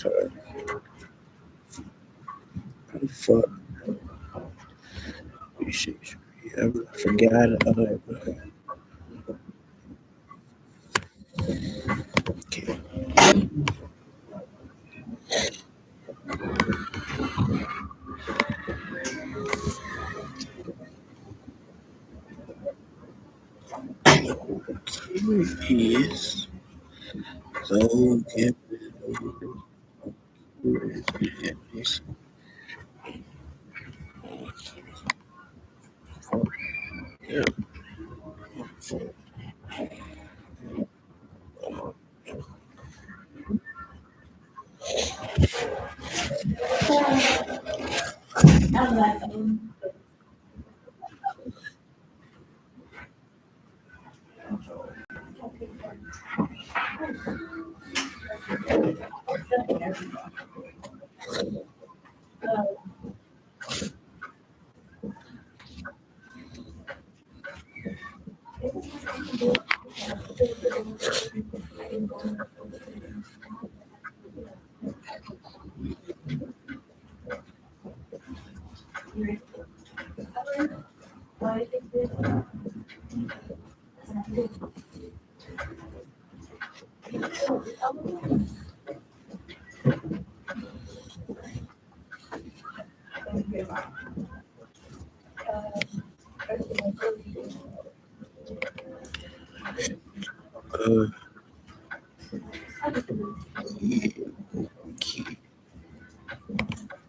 time. How the fuck? You should. I forgot. Okay. Yes. So yeah. Yeah. Uh,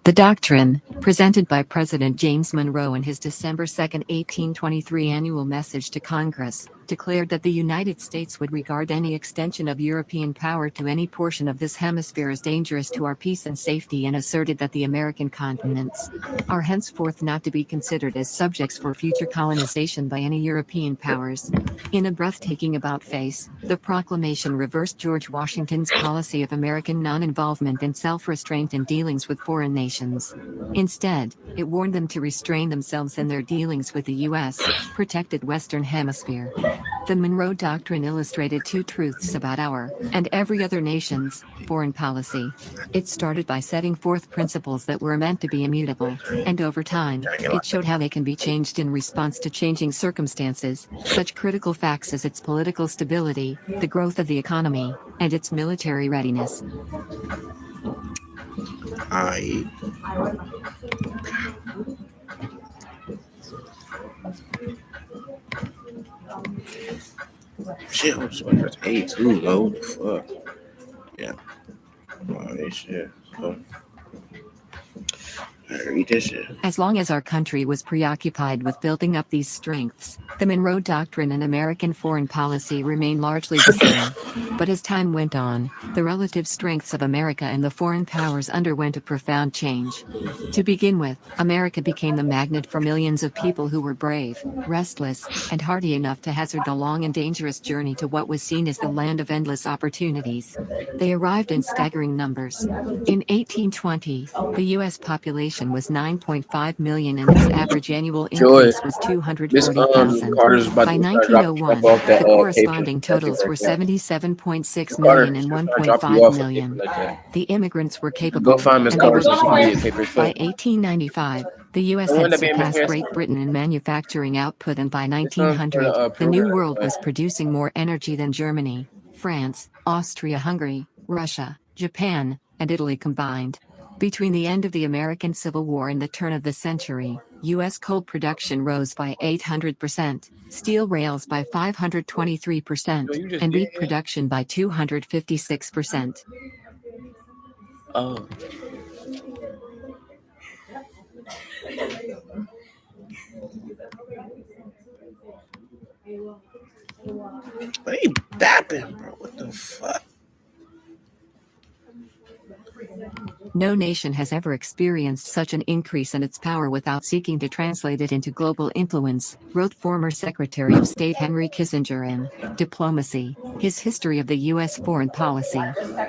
The doctrine, presented by President James Monroe in his December 2, 1823 annual message to Congress, declared that the United States would regard any extension of European power to any portion of this hemisphere as dangerous to our peace and safety, and asserted that the American continents are henceforth not to be considered as subjects for future colonization by any European powers. In a breathtaking about-face, the proclamation reversed George Washington's policy of American non-involvement and self-restraint in dealings with foreign nations. Instead, it warned them to restrain themselves in their dealings with the U.S. protected Western Hemisphere. The Monroe Doctrine illustrated two truths about our, and every other nation's, foreign policy. It started by setting forth principles that were meant to be immutable, and over time, it showed how they can be changed in response to changing circumstances, such critical facts as its political stability, the growth of the economy, and its military readiness. I. Shit, I was about to say too low. Fuck. Yeah. Alright, shit. So, I read this shit. As long as our country was preoccupied with building up these strengths, the Monroe Doctrine and American foreign policy remained largely the same. But as time went on, the relative strengths of America and the foreign powers underwent a profound change. To begin with, America became the magnet for millions of people who were brave, restless, and hardy enough to hazard the long and dangerous journey to what was seen as the land of endless opportunities. They arrived in staggering numbers. In 1820, the U.S. population was 9.5 million and its average annual increase was 240,000. Carter's about By to start drop 1901, off that the paper. corresponding totals were 77.6 million and Carter, drop you 1.5 off a paper million. like that. The immigrants were Go capable, find Miss and they were Carter so she can prepared. get papers By fit. 1895, the U.S. Don't had end up being Miss surpassed Harrison. Great Britain in manufacturing output, and by This one for 1900, the program. New World was producing more energy than Germany, France, Austria-Hungary, Russia, Japan, and Italy combined. Between the end of the American Civil War and the turn of the century, U.S. coal production rose by 800%, steel rails by 523%, and wheat production by 256%. Oh. They bapping, bro. What the fuck? No nation has ever experienced such an increase in its power without seeking to translate it into global influence, wrote former Secretary of State Henry Kissinger in Diplomacy, His History of the U.S. Foreign Policy.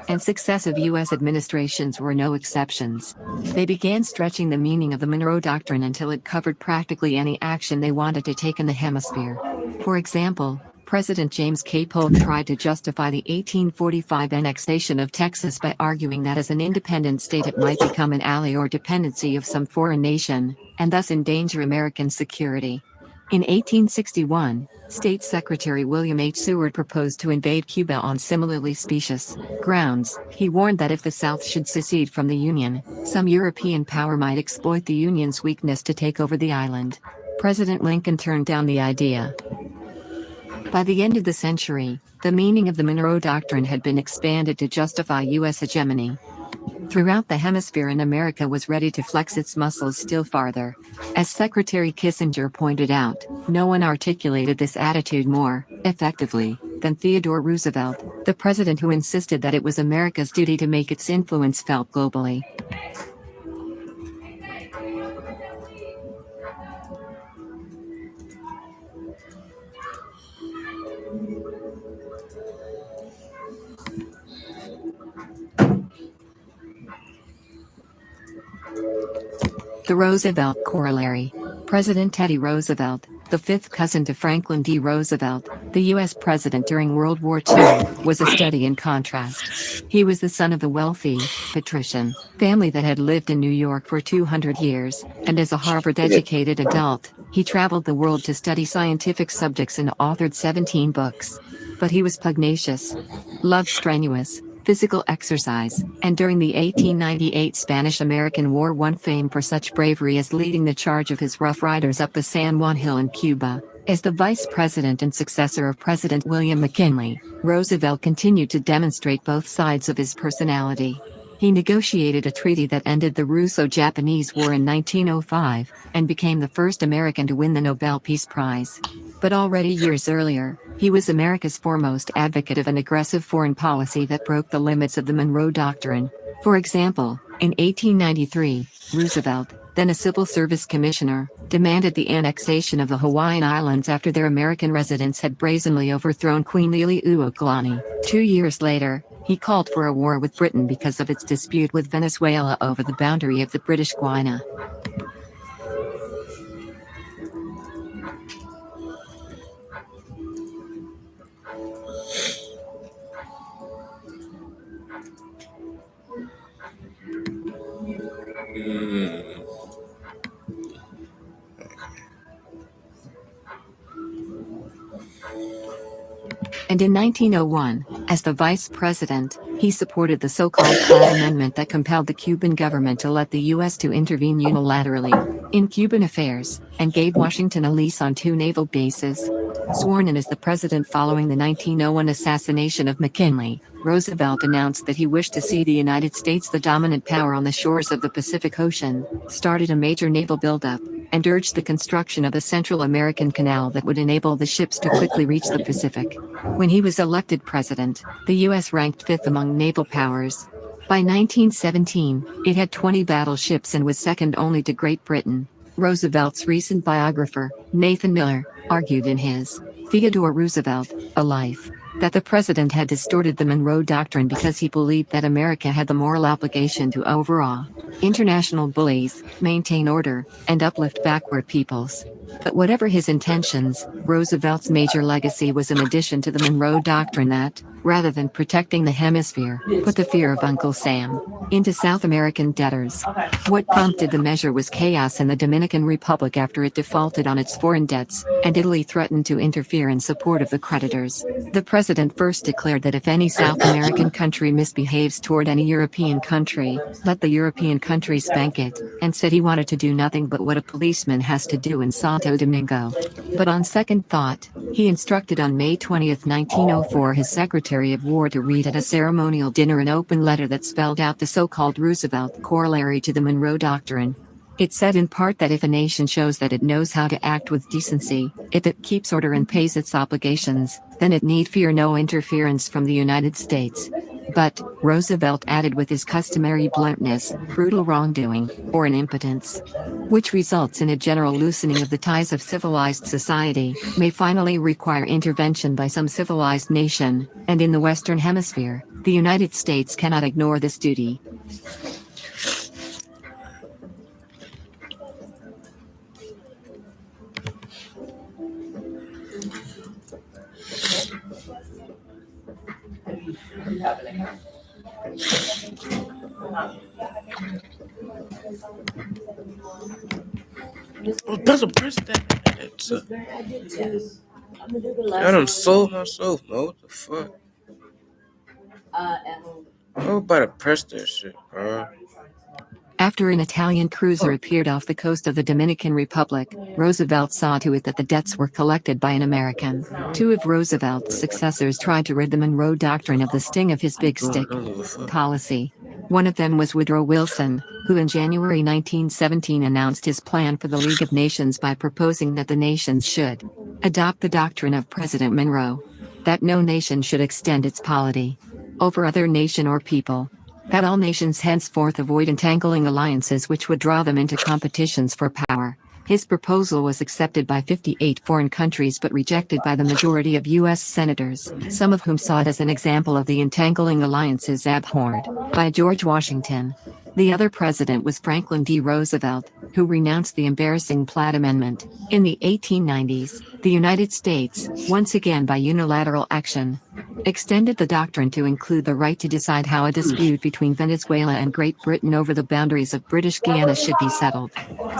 And successive U.S. administrations were no exceptions. They began stretching the meaning of the Monroe Doctrine until it covered practically any action they wanted to take in the hemisphere. For example, President James K. Polk tried to justify the 1845 annexation of Texas by arguing that as an independent state it might become an ally or dependency of some foreign nation, and thus endanger American security. In 1861, State Secretary William H. Seward proposed to invade Cuba on similarly specious grounds. He warned that if the South should secede from the Union, some European power might exploit the Union's weakness to take over the island. President Lincoln turned down the idea. By the end of the century, the meaning of the Monroe Doctrine had been expanded to justify U.S. hegemony. Throughout the hemisphere, and America was ready to flex its muscles still farther. As Secretary Kissinger pointed out, no one articulated this attitude more effectively than Theodore Roosevelt, the president who insisted that it was America's duty to make its influence felt globally. The Roosevelt Corollary. President Teddy Roosevelt, the fifth cousin to Franklin D. Roosevelt, the U.S. president during World War II, was a study in contrast. He was the son of the wealthy, patrician family that had lived in New York for 200 years, and as a Harvard-educated adult, he traveled the world to study scientific subjects and authored 17 books. But he was pugnacious, loved strenuous, physical exercise, and during the 1898 Spanish-American War won fame for such bravery as leading the charge of his Rough Riders up the San Juan Hill in Cuba. As the vice president and successor of President William McKinley, Roosevelt continued to demonstrate both sides of his personality. He negotiated a treaty that ended the Russo-Japanese War in 1905, and became the first American to win the Nobel Peace Prize. But already years earlier, he was America's foremost advocate of an aggressive foreign policy that broke the limits of the Monroe Doctrine. For example, in 1893, Roosevelt, then a civil service commissioner, demanded the annexation of the Hawaiian Islands after their American residents had brazenly overthrown Queen Liliuokalani. 2 years later, he called for a war with Britain because of its dispute with Venezuela over the boundary of the British Guiana. And in 1901, as the vice president, he supported the so-called Platt Amendment that compelled the Cuban government to let the U.S. to intervene unilaterally in Cuban affairs, and gave Washington a lease on 2 naval bases. Sworn in as the president following the 1901 assassination of McKinley, Roosevelt announced that he wished to see the United States the dominant power on the shores of the Pacific Ocean, started a major naval buildup, and urged the construction of a Central American canal that would enable the ships to quickly reach the Pacific. When he was elected president, the U.S. ranked 5th among naval powers. By 1917, it had 20 battleships and was second only to Great Britain. Roosevelt's recent biographer, Nathan Miller, argued in his Theodore Roosevelt, A Life, that the president had distorted the Monroe Doctrine because he believed that America had the moral obligation to overawe international bullies, maintain order, and uplift backward peoples. But whatever his intentions, Roosevelt's major legacy was an addition to the Monroe Doctrine that, rather than protecting the hemisphere, put the fear of Uncle Sam into South American debtors. What prompted the measure was chaos in the Dominican Republic after it defaulted on its foreign debts, and Italy threatened to interfere in support of the creditors. The president first declared that if any South American country misbehaves toward any European country, let the European country spank it, and said he wanted to do nothing but what a policeman has to do in Santo Domingo. But on second thought, he instructed on May 20, 1904 his Secretary of War to read at a ceremonial dinner an open letter that spelled out the so-called Roosevelt corollary to the Monroe Doctrine. It said in part that if a nation shows that it knows how to act with decency, if it keeps order and pays its obligations, then it need fear no interference from the United States. But, Roosevelt added with his customary bluntness, brutal wrongdoing, or an impotence, which results in a general loosening of the ties of civilized society, may finally require intervention by some civilized nation, and in the Western Hemisphere, the United States cannot ignore this duty. Better press that. I done sold myself, man. What the fuck? I was about to press that shit, bro. After an Italian cruiser appeared off the coast of the Dominican Republic, Roosevelt saw to it that the debts were collected by an American. Two of Roosevelt's successors tried to rid the Monroe Doctrine of the sting of his big stick policy. One of them was Woodrow Wilson, who in January 1917 announced his plan for the League of Nations by proposing that the nations should adopt the doctrine of President Monroe, that no nation should extend its polity over other nation or people, that all nations henceforth avoid entangling alliances which would draw them into competitions for power. His proposal was accepted by 58 foreign countries but rejected by the majority of U.S. senators, some of whom saw it as an example of the entangling alliances abhorred by George Washington. The other president was Franklin D. Roosevelt, who renounced the embarrassing Platt Amendment. In the 1890s, the United States, once again by unilateral action, extended the doctrine to include the right to decide how a dispute between Venezuela and Great Britain over the boundaries of British Guiana should be settled.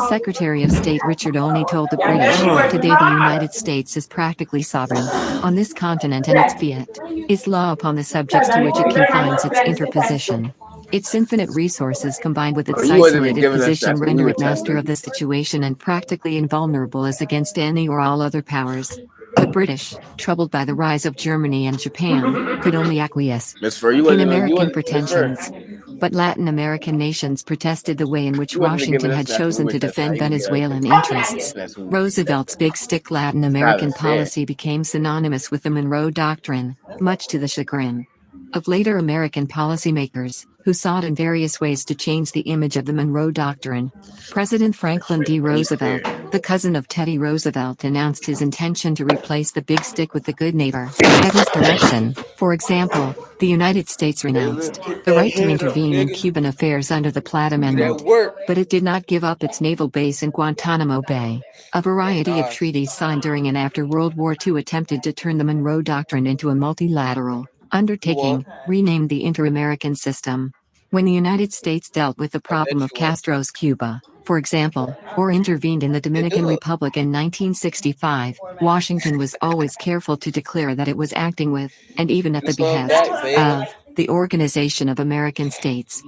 Secretary of State Richard Olney told the British, "Today the United States is practically sovereign on this continent, and its fiat is law upon the subjects to which it confines its interposition. Its infinite resources combined with its isolated position render it master of the situation and practically invulnerable as against any or all other powers." The British, troubled by the rise of Germany and Japan, could only acquiesce in American pretensions. But Latin American nations protested the way in which Washington had chosen to defend Venezuelan interests. Roosevelt's big stick Latin American policy became synonymous with the Monroe Doctrine, much to the chagrin of later American policymakers, who sought in various ways to change the image of the Monroe Doctrine. President Franklin D. Roosevelt, the cousin of Teddy Roosevelt, announced his intention to replace the big stick with the good neighbor. At his direction, for example, the United States renounced the right to intervene in Cuban affairs under the Platt Amendment, but it did not give up its naval base in Guantanamo Bay. A variety of treaties signed during and after World War II attempted to turn the Monroe Doctrine into a multilateral undertaking, renamed the Inter-American System. When the United States dealt with the problem of Castro's Cuba, for example, or intervened in the Dominican Republic in 1965, Washington was always careful to declare that it was acting with, and even at the behest of, the Organization of American States.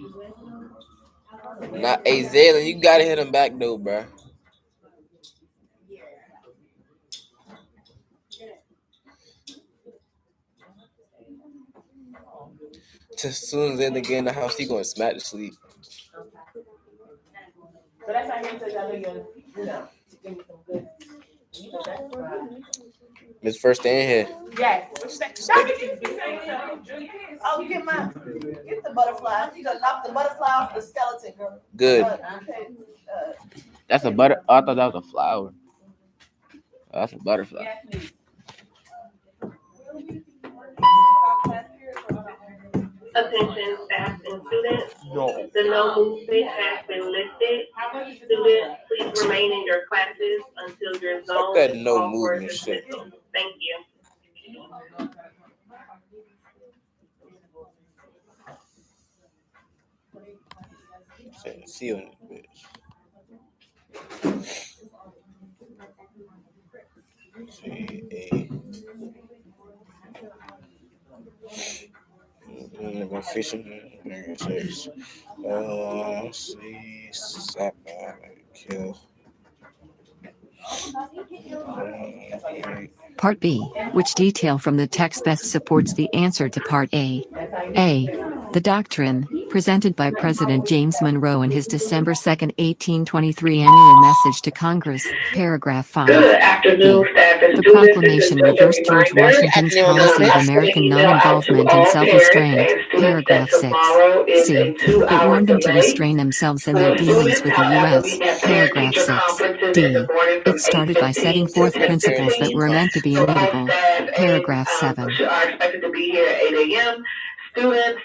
Nah, hey, Zaylen, you gotta hit him back though, bro. As soon as they get in the house, he gonna smack to sleep. But that's why I said I know you give me some good. Miss First day in here. Yes. Oh, get the butterfly. You gonna knock the butterfly off the skeleton, girl. Good. That's a butter. Oh, I thought that was a flower. Oh, that's a butterfly. Attention staff and students. The no movement has been lifted. Students, please remain in your classes until your zone that is no called for movement shit. dismissal. Thank you. See you in this bitch. Kill. Part B, which detail from the text best supports the answer to Part A. A. The doctrine, presented by President James Monroe in his December 2, 1823 annual message to Congress, paragraph 5. Good afternoon, staff and The students. proclamation reversed George Washington's policy of American non-involvement and self-restraint, paragraph 6. C. It warned them to restrain themselves in their dealings with the U.S., paragraph 6. D. It started by setting forth principles that were meant to be immutable, paragraph 7. Are expected to be here at 8 a.m. Students,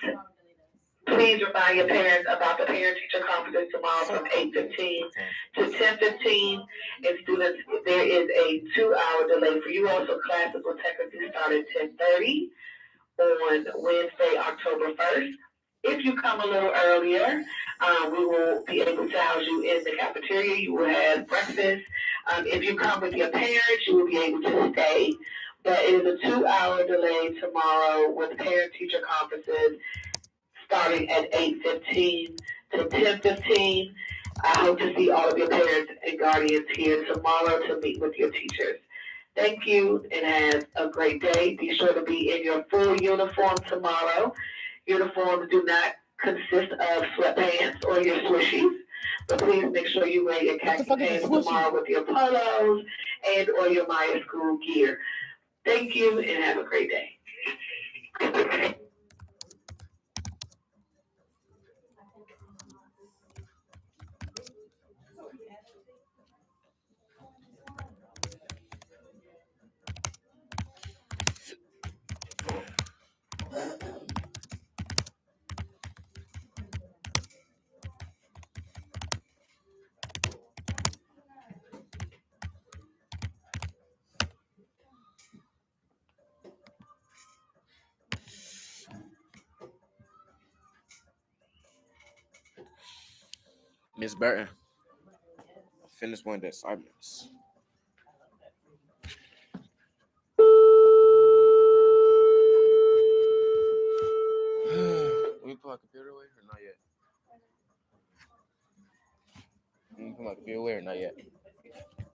please remind your parents about the parent-teacher conference tomorrow from 8:15 to 10:15. And students, there is a 2-hour delay for you all, so classes will technically start at 10:30 on Wednesday, October 1st. If you come a little earlier, we will be able to house you in the cafeteria. You will have breakfast. If you come with your parents, you will be able to stay. But it is a 2-hour delay tomorrow with parent-teacher conferences starting at 8:15 to 10:15. I hope to see all of your parents and guardians here tomorrow to meet with your teachers. Thank you and have a great day. Be sure to be in your full uniform tomorrow. Uniforms do not consist of sweatpants or your swishies, but please make sure you wear your khaki pants tomorrow with your polos and or your Maya school gear. Thank you and have a great day. Miss Burton, finish one of the assignments. We put my computer away or not yet? We put my computer away or not yet?